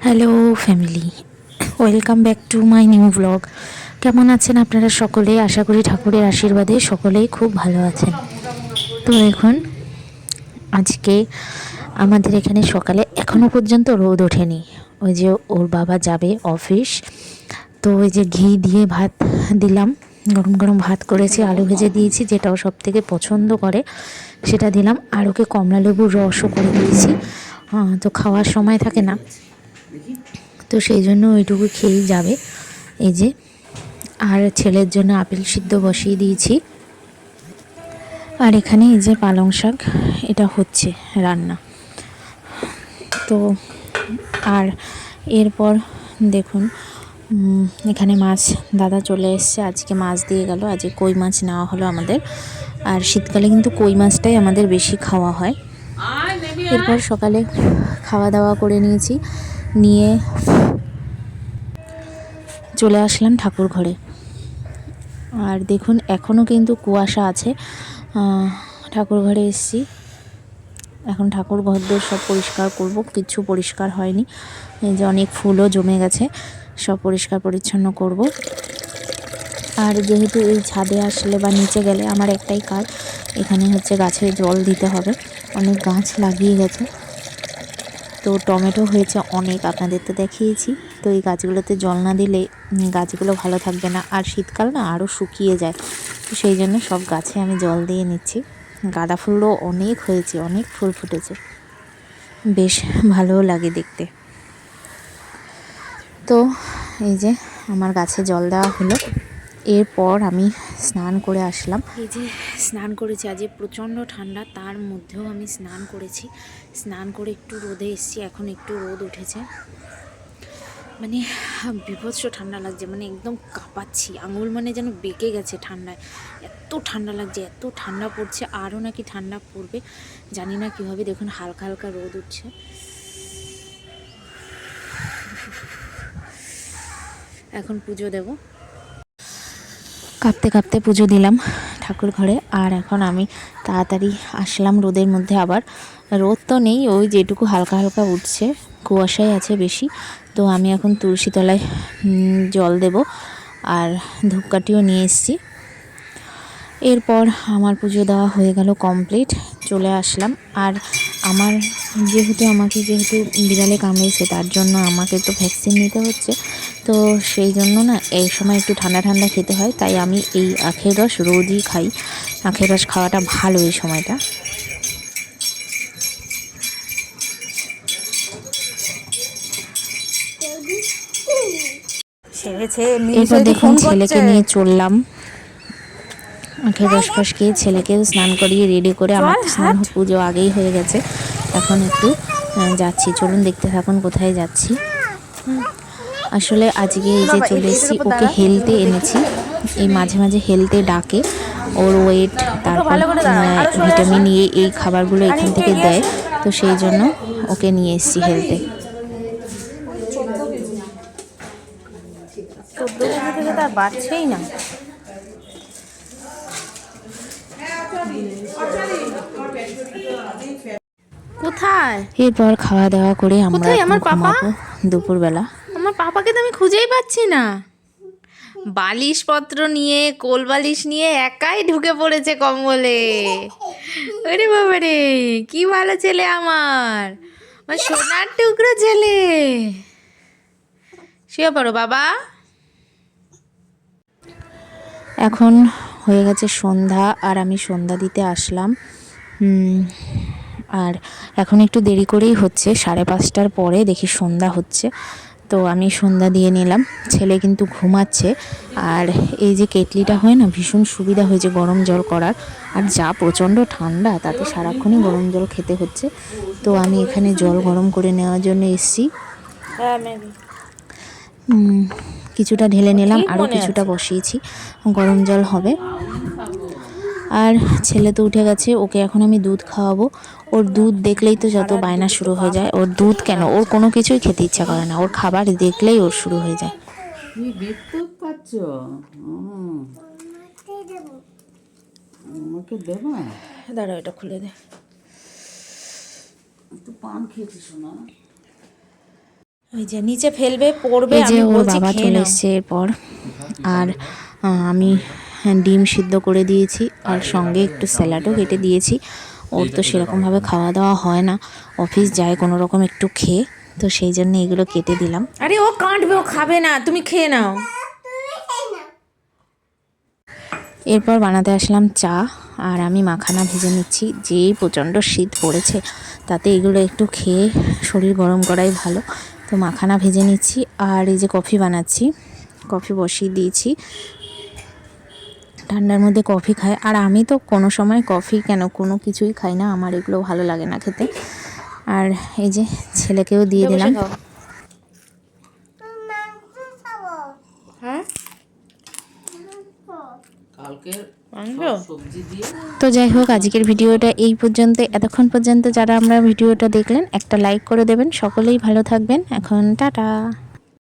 Hello family, welcome back to my new blog. কেমন আছেন আপনারা সকলে? আশা করি ঠাকুরের আশীর্বাদে সকলেই খুব ভালো আছেন। তো এখন আজকে আমাদের এখানে সকালে এখনও পর্যন্ত রোদ ওঠেনি। ওই যে ওর বাবা যাবে অফিস, তো ওই যে ঘি দিয়ে ভাত দিলাম, গরম গরম ভাত করেছি, আলু ভেজে দিয়েছি, যেটা ও সব থেকে পছন্দ করে সেটা দিলাম, আর ওকে কমলা লেবুর রসও করে দিয়েছি। তো খাওয়ার সময় থাকে না, তো সেই জন্য ওইটুকু খেয়েই যাবে। এই যে, আর ছেলের জন্য আপেল সিদ্ধ বসিয়ে দিয়েছি। আর এখানে এই যে পালং শাক, এটা হচ্ছে রান্না। তো আর এরপর দেখুন, এখানে মাছ দাদা চলে এসছে, আজকে মাছ দিয়ে গেল। আজকে কই মাছ নেওয়া হলো আমাদের, আর শীতকালে কিন্তু কই মাছটাই আমাদের বেশি খাওয়া হয়। এরপর সকালে খাওয়া দাওয়া করে নিয়েছি, নিয়ে চলে আসলাম ঠাকুর ঘরে। আর দেখুন এখনও কিন্তু কুয়াশা আছে। ঠাকুর ঘরে এসেছি, এখন ঠাকুর ঘরদোর সব পরিষ্কার করব। কিছু পরিষ্কার হয়নি, এই যে অনেক ফুলও জমে গেছে, সব পরিষ্কার পরিচ্ছন্ন করব। আর যেহেতু এই ছাদে আসলে বা নিচে গেলে আমার একটাই কাজ, এখানে হচ্ছে গাছে জল দিতে হবে। অনেক গাছ লাগিয়ে গেছে, তো টমেটো হয়েছে অনেক, আপনাদের তো দেখিয়েছি। তো এই গাছগুলোতে জল না দিলে গাছগুলো ভালো থাকবে না, আর শীতকাল না আরও শুকিয়ে যায়। তো সেই জন্য সব গাছে আমি জল দিয়ে নিচ্ছি। গাঁদা ফুলও অনেক হয়েছে, অনেক ফুল ফুটেছে, বেশ ভালোও লাগে দেখতে। তো এই যে আমার গাছে জল দেওয়া হলো, এরপর আমি স্নান করে আসলাম। এই যে স্নান করেছি, আজ প্রচণ্ড ঠান্ডা, তার মধ্যেও আমি স্নান করেছি। স্নান করে একটু রোদে এসেছি, এখন একটু রোদ উঠেছে, মানে বীভৎস ঠান্ডা লাগছে, মানে একদম কাঁপাচ্ছি, আঙুল মানে যেন বেঁকে গেছে ঠান্ডায়, এত ঠান্ডা লাগছে, এত ঠান্ডা পড়ছে, আরও নাকি ঠান্ডা পড়বে, জানি না কীভাবে। দেখুন হালকা হালকা রোদ উঠছে। এখন পুজো দেব, কাঁপতে কাঁপতে পুজো দিলাম ঠাকুর ঘরে। আর এখন আমি তাড়াতাড়ি আসলাম রোদের মধ্যে। আবার রোদ তো নেই, ওই যেটুকু হালকা হালকা উঠছে, কুয়াশাই আছে বেশি। তো আমি এখন তুলসী তলায় জল দেব, আর ধূপকাঠিও নিয়ে এসেছি। এরপর আমার পুজো দেওয়া হয়ে গেল কমপ্লিট, চলে আসলাম। আর আমার যেহেতু বিড়ালে কামড়েছে, তার জন্য আমাকে তো ভ্যাকসিন নিতে হচ্ছে। তো সেই জন্য না এই সময় একটু ঠান্ডা ঠান্ডা খেতে হয়, তাই আমি এই আখের রস রোজই খাই। আখের রস খাওয়াটা ভালো এই সময়টা। এরপর দেখুন ছেলেকে নিয়ে চললাম, আখের রস ফস খেয়ে ছেলেকেও স্নান করিয়ে রেডি করে, আমার তো স্নান পুজো আগেই হয়ে গেছে। এখন একটু যাচ্ছি, চলুন দেখতে থাকুন কোথায় যাচ্ছি। আসলে আজকে এই যে চলে এসেছি, ওকে হেলতে এনেছি। এই মাঝে মাঝে হেলতে ডাকে, ওর ওয়েট, তারপর ভিটামিন এই খাবারগুলো এখান থেকে দেয়, তো সেই জন্য ওকে নিয়ে এসেছি হেলতে। 14 কেজি থেকে তার বাড়ছেই না। কোথায়? এরপর খাওয়া দাওয়া করে আমরা কোথায় আমার পাপা? ঘুমাবো দুপুরবেলা। আমার পাপাকে তো আমি খুঁজেই পাচ্ছি না। বালিশপত্র নিয়ে, কোল বালিশ নিয়ে একাই ঢুকে পড়েছে কম্বলে। আরে বাবা রে, কি ভালো ছেলে আমার, আমার সোনার টুকরো ছেলে। শুয়ে পড়ো বাবা। এখন হয়ে গেছে সন্ধ্যা, আর আমি সন্ধ্যা দিতে আসলাম। আর এখন একটু দেরি করেই হচ্ছে, 5:30টার পরে দেখি সন্ধ্যা হচ্ছে, তো আমি সন্ধ্যা দিয়ে নিলাম। ছেলে কিন্তু ঘুমাচ্ছে, আর এই যে কেটলিটা হয় না, ভীষণ সুবিধা হয়েছে গরম জল করার। আর যা প্রচণ্ড ঠান্ডা, তাতে সারাক্ষণই গরম জল খেতে হচ্ছে। তো আমি এখানে জল গরম করে নেওয়ার জন্য এসেছি। কিছুটা ঢেলে নিলাম, আরও কিছুটা বসিয়েছি, গরম জল হবে। আর ছেলে তো উঠে গেছে, ওকে এখন আমি দুধ খাওয়াবো। ওর দুধ দেখলেই তো যত বায়না শুরু হয়ে যায়। ওর দুধ কেন, ওর কোনো কিছুই খেতে ইচ্ছা করে না, ওর খাবার দেখলেই ওর শুরু হয়ে যায়। তুমি দেখতে পাচ্ছ? আমাকে দেবো, দাঁড়াও এটা খুলে দে। একটু পান খেয়েছি শোনা। ওই যে নিচে ফেলবে পড়বে, এই যে আমি ওর বলছি বাবা খেয়ে চলে নাও। এসছে এরপর। আর আমি ডিম সিদ্ধ করে দিয়েছি আর সঙ্গে একটু স্যালাডও কেটে দিয়েছি। ওর তো সেরকমভাবে খাওয়া দাওয়া হয় না, অফিস যায় কোনো রকম একটু খেয়ে, তো সেই জন্য এগুলো কেটে দিলাম। আরে ও কাটবে, ও খাবে না, তুমি খেয়ে নাও। এরপর বানাতে আসলাম চা, আর আমি মাখানা ভেজে নিচ্ছি। যেই প্রচণ্ড শীত পড়েছে, তাতে এগুলো একটু খেয়ে শরীর গরম করাই ভালো। তো মাখানা ভেজে নিচ্ছি, আর এই যে কফি বানাচ্ছি, কফি বসিয়ে দিয়েছি। ঠান্ডার মধ্যে কফি খাই, আর আমি তো কোনো সময় কফি কেন কোনো কিছুই খাই না, আমার এগুলো ভালো লাগে না খেতে। আর এই যে ছেলেকেও দিয়ে দিলাম। হ্যাঁ কালকে আনবো? সবজি দিয়ে তো যাই হোক, আজকের ভিডিওটা এই পর্যন্ত। এতক্ষণ পর্যন্ত যারা আমরা ভিডিওটা দেখলেন, একটা লাইক করে দেবেন। সকলেই ভালো থাকবেন। এখন টাটা।